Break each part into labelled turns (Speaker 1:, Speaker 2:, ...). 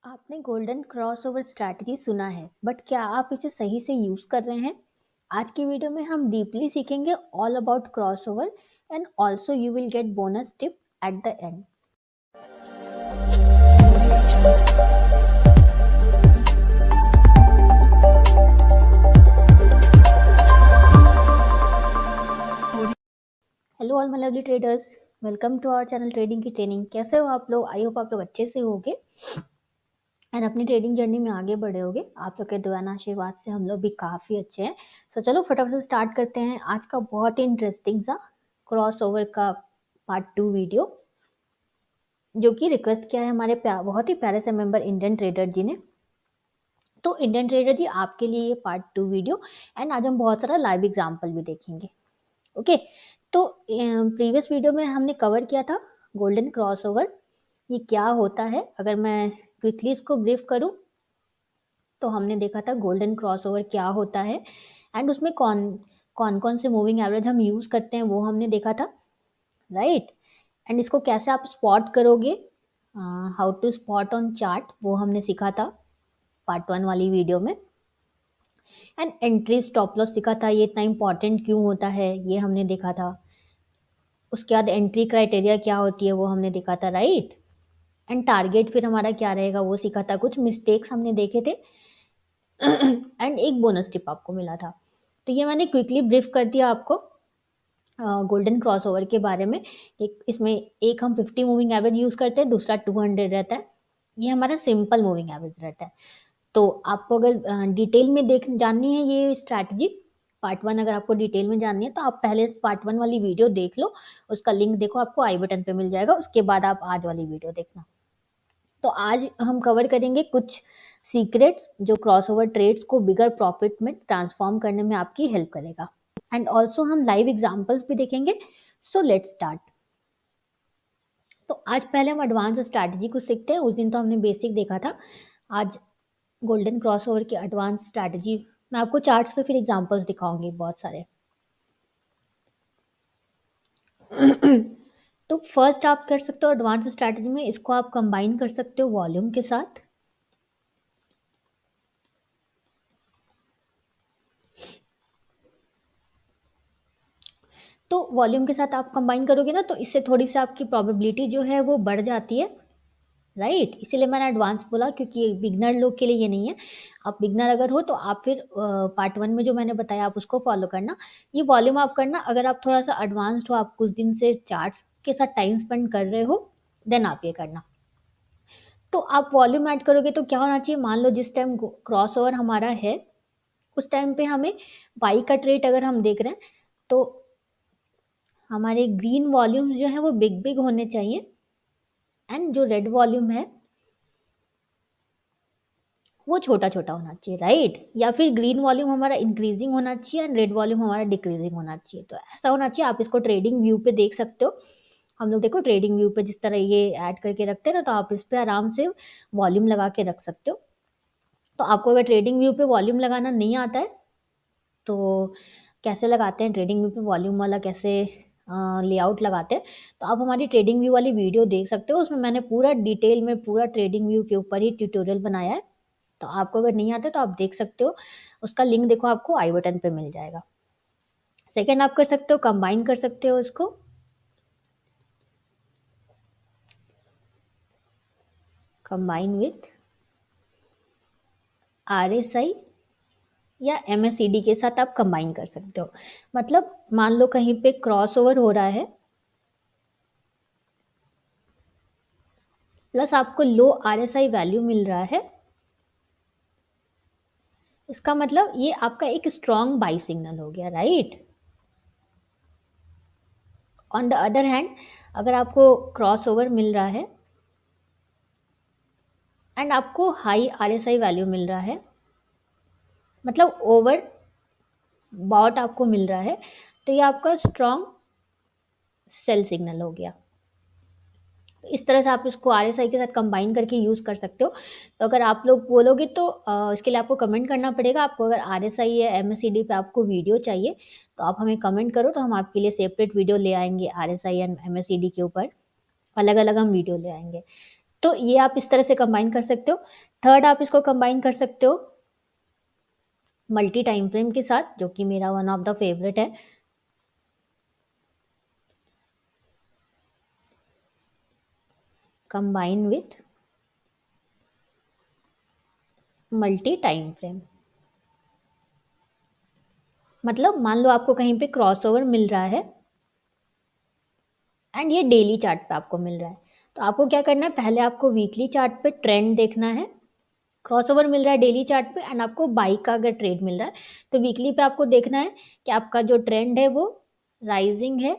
Speaker 1: आपने golden crossover strategy सुना है, बट क्या आप इसे सही से यूज कर रहे हैं? आज की वीडियो में हम डीपली सीखेंगे all about crossover and also you will get bonus tip at the end. Hello all my lovely traders, welcome to our channel trading की ट्रेनिंग। कैसे हो आप लोग? आई होप आप लोग अच्छे से होगे एंड अपनी ट्रेडिंग जर्नी में आगे बढ़े होगे। आप लोग के दुआना आशीर्वाद से हम लोग भी काफ़ी अच्छे हैं। तो चलो फटाफट से स्टार्ट करते हैं आज का बहुत ही इंटरेस्टिंग सा क्रॉस ओवर का पार्ट 2 वीडियो, जो कि रिक्वेस्ट किया है हमारे बहुत ही प्यारे से मेंबर इंडियन ट्रेडर जी ने। तो इंडियन ट्रेडर जी, आपके लिए ये पार्ट 2 वीडियो एंड आज हम बहुत सारा लाइव एग्जाम्पल भी देखेंगे। ओके, तो प्रीवियस वीडियो में हमने कवर किया था गोल्डन क्रॉस ओवर, ये क्या होता है। अगर मैं क्विकली इसको ब्रीफ करूं तो हमने देखा था गोल्डन क्रॉसओवर क्या होता है एंड उसमें कौन कौन कौन से मूविंग एवरेज हम यूज़ करते हैं वो हमने देखा था, राइट। एंड इसको कैसे आप स्पॉट करोगे, how to spot on chart, वो हमने सीखा था पार्ट 1 वाली वीडियो में। एंड एंट्री स्टॉप लॉस सीखा था, ये इतना इंपॉर्टेंट क्यों होता है ये हमने देखा था। उसके बाद एंट्री क्राइटेरिया क्या होती है वो हमने देखा था, राइट। एंड टारगेट फिर हमारा क्या रहेगा वो सीखा था। कुछ मिस्टेक्स हमने देखे थे एंड एक बोनस टिप आपको मिला था। तो ये मैंने क्विकली ब्रीफ कर दिया आपको गोल्डन क्रॉसओवर के बारे में। इसमें एक हम 50 मूविंग एवरेज यूज़ करते हैं, दूसरा 200 रहता है। ये हमारा सिंपल मूविंग एवरेज रहता है। तो आपको अगर डिटेल में देख जाननी है ये स्ट्रैटेजी, पार्ट 1 अगर आपको डिटेल में जाननी है तो आप पहले पार्ट 1 वाली वीडियो देख लो, उसका लिंक देखो, आपको आई बटन पे मिल जाएगा। उसके बाद आप आज वाली वीडियो देखना। तो आज हम कवर करेंगे कुछ सीक्रेट्स जो क्रॉसओवर ट्रेड्स को बिगर प्रॉफिट में ट्रांसफॉर्म करने में आपकी हेल्प करेगा। एंड ऑल्सो हम लाइव एग्जांपल्स भी देखेंगे। So let's start. तो आज पहले हम एडवांस स्ट्रैटेजी को सीखते हैं। उस दिन तो हमने बेसिक देखा था, आज गोल्डन क्रॉसओवर की एडवांस स्ट्रैटेजी। मैं आपको चार्ट्स पे फिर एग्जांपल्स दिखाऊंगी बहुत सारे। तो फर्स्ट आप कर सकते हो एडवांस स्ट्रैटेजी में, इसको आप कंबाइन कर सकते हो वॉल्यूम के साथ। तो वॉल्यूम के साथ आप कंबाइन करोगे ना, तो इससे थोड़ी सी आपकी प्रोबेबिलिटी जो है वो बढ़ जाती है, राइट। इसीलिए मैंने एडवांस बोला, क्योंकि बिगनर लोग के लिए ये नहीं है। आप बिगनर अगर हो तो आप फिर पार्ट 1 में जो मैंने बताया आप उसको फॉलो करना। ये वॉल्यूम आप करना अगर आप थोड़ा सा एडवांस्ड हो, आप कुछ दिन से चार्ट्स के साथ टाइम स्पेंड कर रहे हो, देन आप ये करना। तो आप वॉल्यूम ऐड करोगे तो क्या होना चाहिए, मान लो जिस टाइम क्रॉस ओवर हमारा है उस टाइम पे हमें बाई का ट्रेड अगर हम देख रहे हैं तो हमारे ग्रीन वॉल्यूम जो है वो बिग बिग होने चाहिए एंड जो रेड वॉल्यूम है वो छोटा छोटा होना चाहिए, राइट। या फिर ग्रीन वॉल्यूम हमारा इंक्रीजिंग होना चाहिए एंड रेड वॉल्यूम हमारा डिक्रीजिंग होना चाहिए। तो ऐसा होना चाहिए। आप इसको ट्रेडिंग व्यू पे देख सकते हो। हम लोग देखो ट्रेडिंग व्यू पे जिस तरह ये ऐड करके रखते हैं ना, तो आप इस पे आराम से वॉल्यूम लगा के रख सकते हो। तो आपको अगर ट्रेडिंग व्यू पे वॉल्यूम लगाना नहीं आता है तो कैसे लगाते हैं ट्रेडिंग व्यू पे वॉल्यूम वाला, कैसे लेआउट लगाते हैं, तो आप हमारी ट्रेडिंग व्यू वाली वीडियो देख सकते हो। उसमें मैंने पूरा डिटेल में पूरा ट्रेडिंग व्यू के ऊपर ही ट्यूटोरियल बनाया है। तो आपको अगर नहीं आता तो आप देख सकते हो, उसका लिंक देखो आपको आई बटन पे मिल जाएगा। सेकेंड आप कर सकते हो, कंबाइन कर सकते हो इसको, कंबाइन विथ RSI या MACD के साथ आप कंबाइन कर सकते हो। मतलब मान लो कहीं पे क्रॉस ओवर हो रहा है प्लस आपको लो RSI वैल्यू मिल रहा है, इसका मतलब ये आपका एक स्ट्रॉन्ग बाई सिग्नल हो गया, right. On the other hand अगर आपको क्रॉस ओवर मिल रहा है एंड आपको हाई RSI वैल्यू मिल रहा है, मतलब ओवर बॉट आपको मिल रहा है, तो ये आपका स्ट्रॉन्ग सेल सिग्नल हो गया। इस तरह से आप इसको RSI के साथ कंबाइन करके यूज़ कर सकते हो। तो अगर आप लोग बोलोगे तो इसके लिए आपको कमेंट करना पड़ेगा। आपको अगर RSI या MACD पे आपको वीडियो चाहिए तो आप हमें कमेंट करो, तो हम आपके लिए सेपरेट वीडियो ले आएंगे RSI एंड MACD के ऊपर। अलग अलग हम वीडियो ले आएंगे। तो ये आप इस तरह से कंबाइन कर सकते हो। थर्ड आप इसको कंबाइन कर सकते हो मल्टी टाइम फ्रेम के साथ, जो कि मेरा वन ऑफ द फेवरेट है। Combine with multi time frame, मतलब मान लो आपको कहीं पे क्रॉसओवर मिल रहा है एंड ये डेली चार्ट पे आपको मिल रहा है, तो आपको क्या करना है, पहले आपको वीकली चार्ट पे ट्रेंड देखना है। क्रॉसओवर मिल रहा है डेली चार्ट पे एंड आपको बाई का अगर ट्रेड मिल रहा है, तो वीकली पे आपको देखना है कि आपका जो ट्रेंड है वो राइजिंग है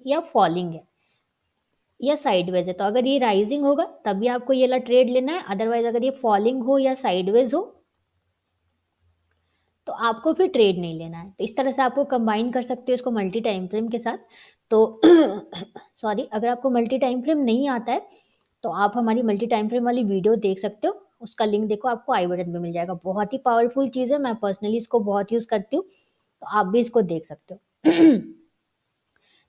Speaker 1: या फॉलिंग है या साइडवेज है। तो अगर ये राइजिंग होगा तभी आपको ये वाला ट्रेड लेना है, अदरवाइज अगर ये फॉलिंग हो या साइडवेज हो तो आपको फिर ट्रेड नहीं लेना है। तो इस तरह से आपको कंबाइन कर सकते हो इसको मल्टी टाइम फ्रेम के साथ। तो सॉरी, अगर आपको मल्टी टाइम फ्रेम नहीं आता है तो आप हमारी मल्टी टाइम फ्रेम वाली वीडियो देख सकते हो, उसका लिंक देखो आपको आई बटन पे मिल जाएगा। बहुत ही पावरफुल चीज़ है, मैं पर्सनली इसको बहुत यूज़ करती हूँ, तो आप भी इसको देख सकते हो।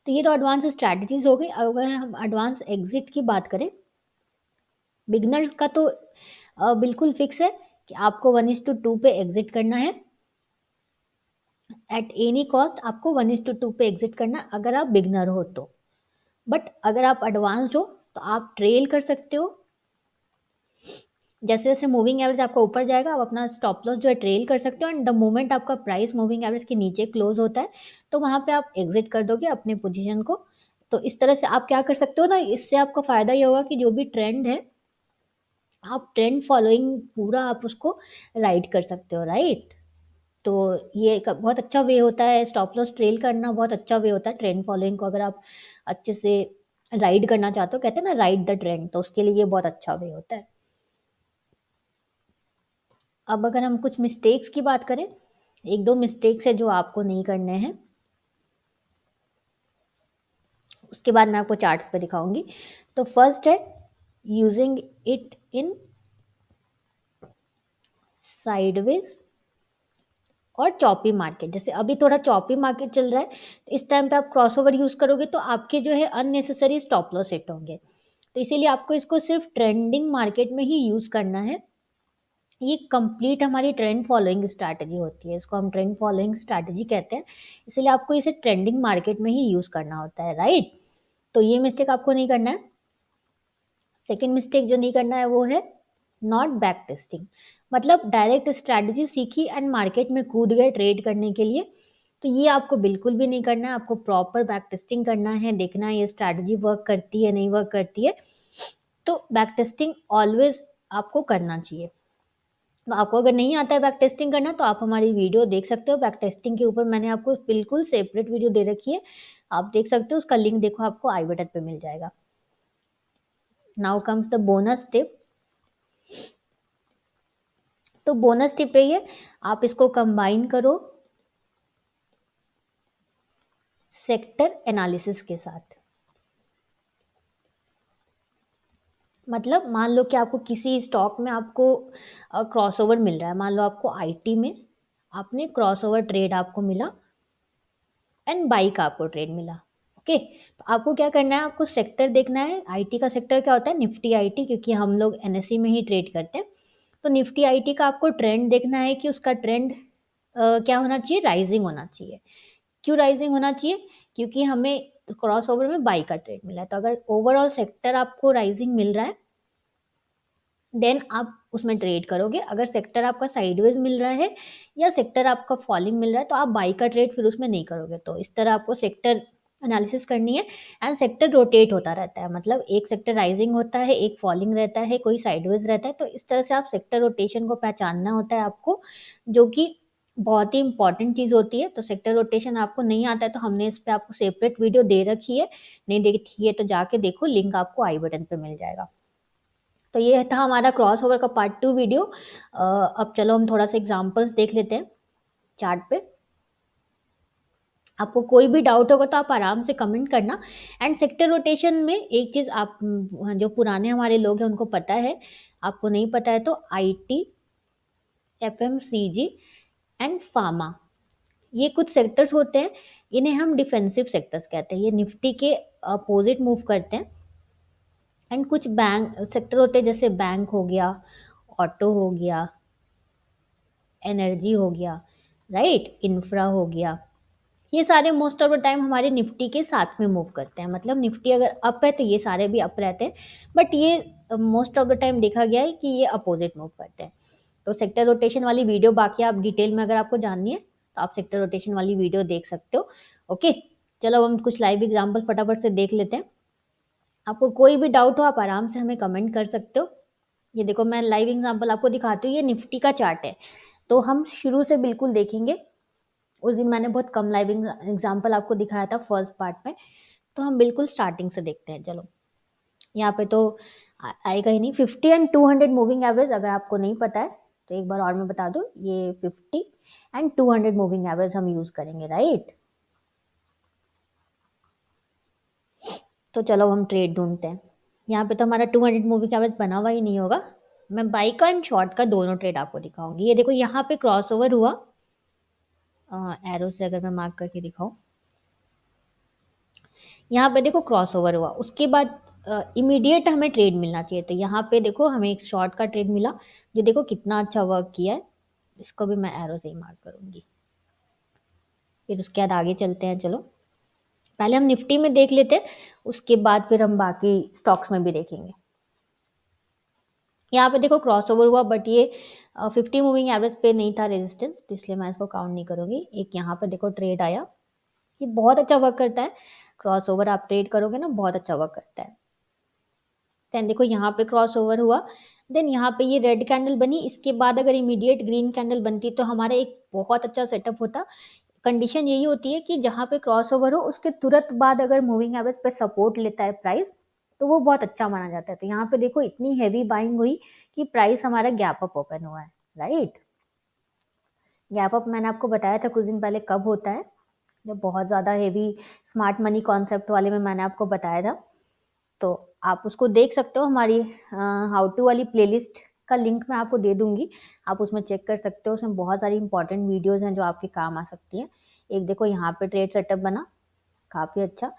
Speaker 1: तो ये तो एडवांस स्ट्रैटेजीज हो गई। अगर हम एडवांस एग्जिट की बात करें, बिगनर्स का तो बिल्कुल फिक्स है कि आपको 1:2 पे एग्जिट करना है। एट एनी कॉस्ट आपको 1:2 पे एग्जिट करना, अगर आप बिगनर हो तो। बट अगर आप एडवांस्ड हो तो आप ट्रेल कर सकते हो। जैसे जैसे मूविंग एवरेज आपका ऊपर जाएगा, आप अपना स्टॉप लॉस जो है ट्रेल कर सकते हो, एंड द मोमेंट आपका प्राइस मूविंग एवरेज के नीचे क्लोज होता है तो वहां पे आप एग्जिट कर दोगे अपने पोजीशन को। तो इस तरह से आप क्या कर सकते हो ना, इससे आपका फायदा ये होगा कि जो भी ट्रेंड है आप ट्रेंड फॉलोइंग पूरा आप उसको राइड कर सकते हो, राइट। तो ये एक बहुत अच्छा वे होता है, स्टॉप लॉस ट्रेल करना बहुत अच्छा वे होता है ट्रेंड फॉलोइंग को अगर आप अच्छे से राइड करना चाहते हो, कहते हैं ना राइड द ट्रेंड, तो उसके लिए ये बहुत अच्छा वे होता है। अब अगर हम कुछ मिस्टेक्स की बात करें, एक दो मिस्टेक्स है जो आपको नहीं करने हैं, उसके बाद मैं आपको चार्ट्स पे दिखाऊंगी। तो फर्स्ट है यूजिंग इट इन साइडवेज और चॉपी मार्केट। जैसे अभी थोड़ा चॉपी मार्केट चल रहा है, तो इस टाइम पे आप क्रॉसओवर यूज करोगे तो आपके जो है अननेसेसरी स्टॉप लॉस हिट होंगे। तो इसीलिए आपको इसको सिर्फ ट्रेंडिंग मार्केट में ही यूज करना है। ये कंप्लीट हमारी ट्रेंड फॉलोइंग स्ट्रैटेजी होती है, इसको हम ट्रेंड फॉलोइंग स्ट्रैटेजी कहते हैं। इसलिए आपको इसे ट्रेंडिंग मार्केट में ही यूज करना होता है, राइट। तो ये मिस्टेक आपको नहीं करना है। सेकेंड मिस्टेक जो नहीं करना है वो है नॉट बैक टेस्टिंग। मतलब डायरेक्ट स्ट्रैटेजी सीखी एंड मार्केट में कूद गए ट्रेड करने के लिए, तो ये आपको बिल्कुल भी नहीं करना है। आपको प्रॉपर बैक टेस्टिंग करना है, देखना है ये स्ट्रैटेजी वर्क करती है नहीं वर्क करती है। तो बैक टेस्टिंग ऑलवेज आपको करना चाहिए। तो आपको अगर नहीं आता है बैक टेस्टिंग करना तो आप हमारी वीडियो देख सकते हो, बैक टेस्टिंग के ऊपर मैंने आपको बिल्कुल सेपरेट वीडियो दे रखी है, आप देख सकते हो, उसका लिंक देखो आपको आई बटन पे मिल जाएगा। Now comes the bonus tip. तो बोनस टिप है ये, आप इसको कंबाइन करो सेक्टर एनालिसिस के साथ। मतलब मान लो कि आपको किसी स्टॉक में आपको क्रॉसओवर मिल रहा है, मान लो आपको आईटी में आपने क्रॉसओवर ट्रेड आपको मिला एंड बाई का आपको ट्रेड मिला, ओके। तो आपको क्या करना है, आपको सेक्टर देखना है। आईटी का सेक्टर क्या होता है, निफ्टी आईटी, क्योंकि हम लोग एनएससी में ही ट्रेड करते हैं। तो निफ्टी आईटी का आपको ट्रेंड देखना है कि उसका ट्रेंड क्या होना चाहिए, राइजिंग होना चाहिए। क्यों राइजिंग होना चाहिए, क्योंकि हमें क्रॉस ओवर में बाई का ट्रेड मिला है। तो अगर ओवरऑल सेक्टर आपको राइजिंग मिल रहा है देन आप उसमें ट्रेड करोगे। अगर सेक्टर आपका साइडवेज मिल रहा है या सेक्टर आपका फॉलिंग मिल रहा है तो आप बाई का ट्रेड फिर उसमें नहीं करोगे। तो इस तरह आपको सेक्टर एनालिसिस करनी है। एंड सेक्टर रोटेट होता रहता है, मतलब एक सेक्टर राइजिंग होता है, एक फॉलिंग रहता है, कोई साइडवेज रहता है। तो इस तरह से आप सेक्टर रोटेशन को पहचानना होता है आपको, जो कि बहुत ही इंपॉर्टेंट चीज़ होती है। तो सेक्टर रोटेशन आपको नहीं आता है तो हमने इस पे आपको सेपरेट वीडियो दे रखी है, नहीं देखी है तो जाके देखो, लिंक आपको आई बटन पे मिल जाएगा। तो ये था हमारा क्रॉस ओवर का पार्ट 2 वीडियो। अब चलो हम थोड़ा सा एग्जांपल्स देख लेते हैं चार्ट पे। आपको कोई भी डाउट होगा तो आप आराम से कमेंट करना। एंड सेक्टर रोटेशन में एक चीज़ आप जो पुराने हमारे लोग हैं उनको पता है, आपको नहीं पता है तो आईटी, एफएमसीजी एंड फार्मा, ये कुछ सेक्टर्स होते हैं, इन्हें हम डिफेंसिव सेक्टर्स कहते हैं। ये निफ्टी के अपोजिट मूव करते हैं। एंड कुछ बैंक सेक्टर होते हैं, जैसे बैंक हो गया, ऑटो हो गया, एनर्जी हो गया, राइट, इंफ्रा हो गया। ये सारे मोस्ट ऑफ द टाइम हमारे निफ्टी के साथ में मूव करते हैं, मतलब निफ्टी अगर अप है तो ये सारे भी अप रहते हैं, बट ये मोस्ट ऑफ द टाइम देखा गया है कि ये अपोजिट मूव करते हैं। तो सेक्टर रोटेशन वाली वीडियो बाकी आप डिटेल में अगर आपको जाननी है तो आप सेक्टर रोटेशन वाली वीडियो देख सकते हो। ओके, चलो अब हम कुछ लाइव एग्जांपल फटाफट से देख लेते हैं। आपको कोई भी डाउट हो आप आराम से हमें कमेंट कर सकते हो। ये देखो मैं लाइव एग्जांपल आपको दिखाती हूँ, ये निफ्टी का चार्ट है, तो हम शुरू से बिल्कुल देखेंगे। उस दिन मैंने बहुत कम लाइव एग्जांपल आपको दिखाया था फर्स्ट पार्ट में, तो हम बिल्कुल स्टार्टिंग से देखते हैं। चलो यहाँ पे तो आएगा ही नहीं। 50 एंड 200 मूविंग एवरेज अगर आपको नहीं पता है तो एक बार और मैं बता दूं, ये 50 एंड 200 मूविंग एवरेज हम यूज करेंगे, राइट। तो चलो हम ट्रेड ढूंढते हैं। यहाँ पे तो हमारा 200 मूविंग एवरेज बना हुआ ही नहीं होगा। मैं बाई का एंड शॉर्ट का दोनों ट्रेड आपको दिखाऊंगी। ये देखो यहाँ पे क्रॉस ओवर हुआ, एरो से अगर मैं मार्क करके दिखाऊं, यहाँ पे देखो क्रॉस ओवर हुआ, उसके बाद इमीडिएट हमें ट्रेड मिलना चाहिए। तो यहाँ पे देखो हमें एक शॉर्ट का ट्रेड मिला, जो देखो कितना अच्छा वर्क किया है। इसको भी मैं एरो से ही मार्क करूंगी। फिर उसके बाद आगे चलते हैं। चलो पहले हम निफ्टी में देख लेते हैं, उसके बाद फिर हम बाकी स्टॉक्स में भी देखेंगे। यहाँ पे देखो क्रॉस ओवर हुआ, बट ये 50 मूविंग एवरेज पे नहीं था रेजिस्टेंस, तो इसलिए मैं इसको काउंट नहीं करूंगी। एक यहाँ पे देखो ट्रेड आया, ये बहुत अच्छा वर्क करता है। क्रॉस ओवर आप ट्रेड करोगे ना, बहुत अच्छा वर्क करता है। देन देखो यहाँ पे क्रॉस ओवर हुआ, देन यहाँ पे ये रेड कैंडल बनी, इसके बाद अगर इमीडिएट ग्रीन कैंडल बनती तो हमारा एक बहुत अच्छा सेटअप होता। कंडीशन यही होती है कि जहाँ पे क्रॉस ओवर हो उसके तुरंत बाद अगर मूविंग एवरेज पे सपोर्ट लेता है प्राइस, तो वो बहुत अच्छा माना जाता है। तो यहाँ पे देखो इतनी हैवी बाइंग हुई कि प्राइस हमारा गैप अप ओपन हुआ है, राइट। गैप अप मैंने आपको बताया था कुछ दिन पहले कब होता है, जब बहुत ज़्यादा हेवी स्मार्ट मनी कॉन्सेप्ट वाले में मैंने आपको बताया था। तो आप उसको देख सकते हो, हमारी हाउ टू वाली प्लेलिस्ट का लिंक मैं आपको दे दूंगी, आप उसमें चेक कर सकते हो। उसमें बहुत सारी इंपॉर्टेंट वीडियोस हैं जो आपके काम आ सकती हैं। एक देखो यहाँ पे ट्रेड सेटअप बना, काफ़ी अच्छा।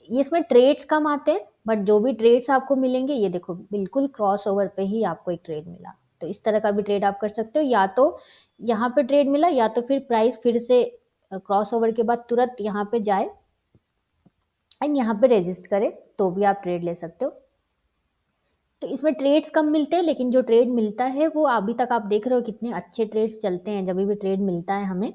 Speaker 1: ये इसमें ट्रेड्स कम आते हैं, बट जो भी ट्रेड्स आपको मिलेंगे, ये देखो बिल्कुल क्रॉस ओवर पे ही आपको एक ट्रेड मिला। तो इस तरह का भी ट्रेड आप कर सकते हो, या तो यहाँ पे ट्रेड मिला या तो फिर प्राइस फिर से क्रॉस ओवर के बाद तुरंत यहाँ पे जाए एंड यहाँ पे रजिस्ट करे, तो भी आप ट्रेड ले सकते हो। तो इसमें ट्रेड्स कम मिलते हैं, लेकिन जो ट्रेड मिलता है वो अभी तक आप देख रहे हो कितने अच्छे ट्रेड्स चलते हैं। जब भी ट्रेड मिलता है हमें,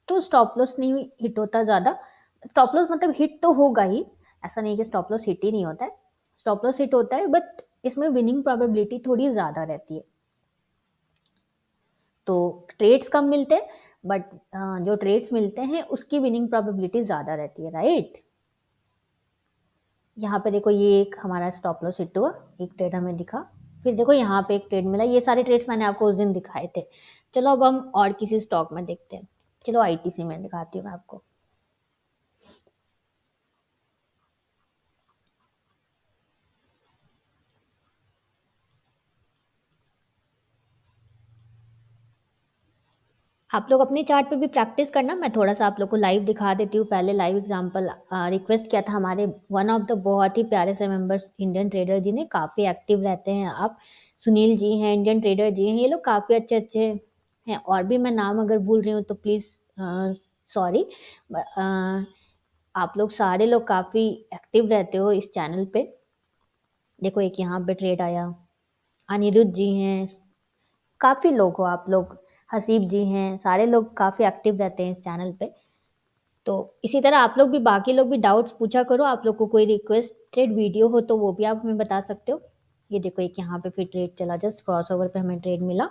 Speaker 1: तो स्टॉप लॉस नहीं हिट होता ज़्यादा। स्टॉप लॉस मतलब हिट तो होगा ही, ऐसा नहीं कि स्टॉप लॉस हिट ही नहीं होता है, स्टॉप लॉस हिट होता है, बट इसमें विनिंग प्रोबेबिलिटी थोड़ी ज़्यादा रहती है। तो ट्रेड्स कम मिलते हैं, बट जो ट्रेड्स मिलते हैं उसकी विनिंग प्रोबेबिलिटी ज़्यादा रहती है, राइट। यहाँ पे देखो ये एक हमारा स्टॉप लॉस हिट हुआ, एक ट्रेड हमें दिखा, फिर देखो यहाँ पे एक ट्रेड मिला। ये सारे ट्रेड्स मैंने आपको उस दिन दिखाए थे। चलो अब हम और किसी स्टॉक में देखते हैं। चलो आईटीसी में दिखाती हूँ मैं आपको। आप लोग अपने चार्ट पे भी प्रैक्टिस करना, मैं थोड़ा सा आप लोग को लाइव दिखा देती हूँ। पहले लाइव एग्जांपल रिक्वेस्ट किया था हमारे वन ऑफ द बहुत ही प्यारे से मेंबर्स, इंडियन ट्रेडर जी ने, काफ़ी एक्टिव रहते हैं आप, सुनील जी हैं, इंडियन ट्रेडर जी हैं, ये लोग काफ़ी अच्छे अच्छे हैं। और भी मैं नाम अगर भूल रही हूँ तो प्लीज़ सॉरी। आप लोग सारे लोग काफ़ी एक्टिव रहते हो इस चैनल पे। देखो एक यहाँ पे ट्रेड आया, अनिरुद्ध जी हैं, काफ़ी लोग हो आप लोग, हसीब जी हैं, सारे लोग काफ़ी एक्टिव रहते हैं इस चैनल पे। तो इसी तरह आप लोग भी, बाकी लोग भी डाउट्स पूछा करो। आप लोग को कोई रिक्वेस्टेड वीडियो हो तो वो भी आप हमें बता सकते हो। ये देखो एक यहाँ पे फिर ट्रेड चला, जस्ट क्रॉस ओवर पे हमें ट्रेड मिला।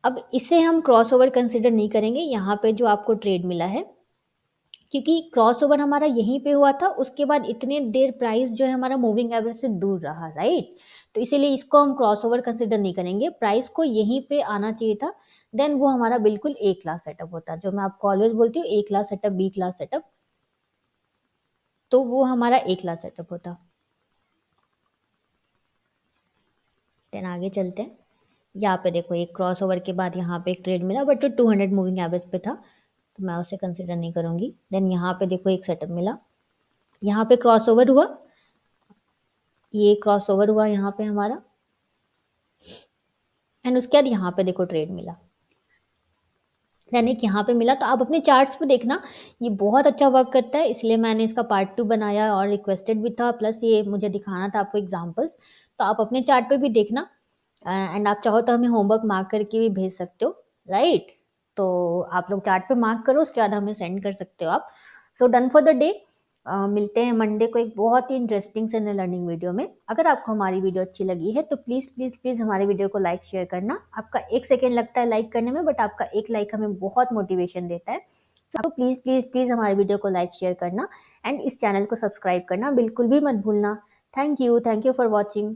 Speaker 1: अब इसे हम क्रॉस ओवर कंसिडर नहीं करेंगे, यहाँ पे जो आपको ट्रेड मिला है, क्योंकि क्रॉस ओवर हमारा यहीं पे हुआ था, उसके बाद इतने देर प्राइस जो है हमारा मूविंग एवरेज से दूर रहा, राइट। तो इसीलिए इसको हम क्रॉस ओवर कंसिडर नहीं करेंगे, प्राइस को यहीं पे आना चाहिए था, देन वो हमारा बिल्कुल ए क्लास सेटअप होता, जो मैं आपको ऑलवेज बोलती हूँ, A class setup, B class setup, तो वो हमारा ए क्लास सेटअप होता। देन आगे चलते हैं। यहाँ पे देखो एक क्रॉस ओवर के बाद यहाँ पे एक ट्रेड मिला, बट जो 200 मूविंग एवरेज पे था, तो मैं उसे कंसिडर नहीं करूंगी। देन यहाँ पे देखो एक सेटअप मिला, यहाँ पे क्रॉस ओवर हुआ, ये क्रॉस ओवर हुआ यहाँ पे हमारा, एंड उसके बाद यहाँ पे देखो ट्रेड मिला, यानी कि यहाँ पे मिला। तो आप अपने चार्ट्स पे देखना, ये बहुत अच्छा वर्क करता है, इसलिए मैंने इसका पार्ट 2 बनाया और रिक्वेस्टेड भी था, प्लस ये मुझे दिखाना था आपको एग्जांपल्स। तो आप अपने चार्ट पे भी देखना, एंड आप चाहो तो हमें होमवर्क मार्क करके भी भेज सकते हो, राइट। तो आप लोग चार्ट पे मार्क करो, उसके बाद हमें सेंड कर सकते हो आप। So done for the day. मिलते हैं मंडे को एक बहुत ही इंटरेस्टिंग से लर्निंग वीडियो में। अगर आपको हमारी वीडियो अच्छी लगी है तो प्लीज़ प्लीज़ प्लीज़ हमारी वीडियो को लाइक शेयर करना। आपका 1 सेकेंड लगता है लाइक करने में, बट आपका एक लाइक हमें बहुत मोटिवेशन देता है। तो आपको प्लीज़ प्लीज़ प्लीज़ हमारी वीडियो को लाइक शेयर करना, एंड इस चैनल को सब्सक्राइब करना बिल्कुल भी मत भूलना। Thank you for watching.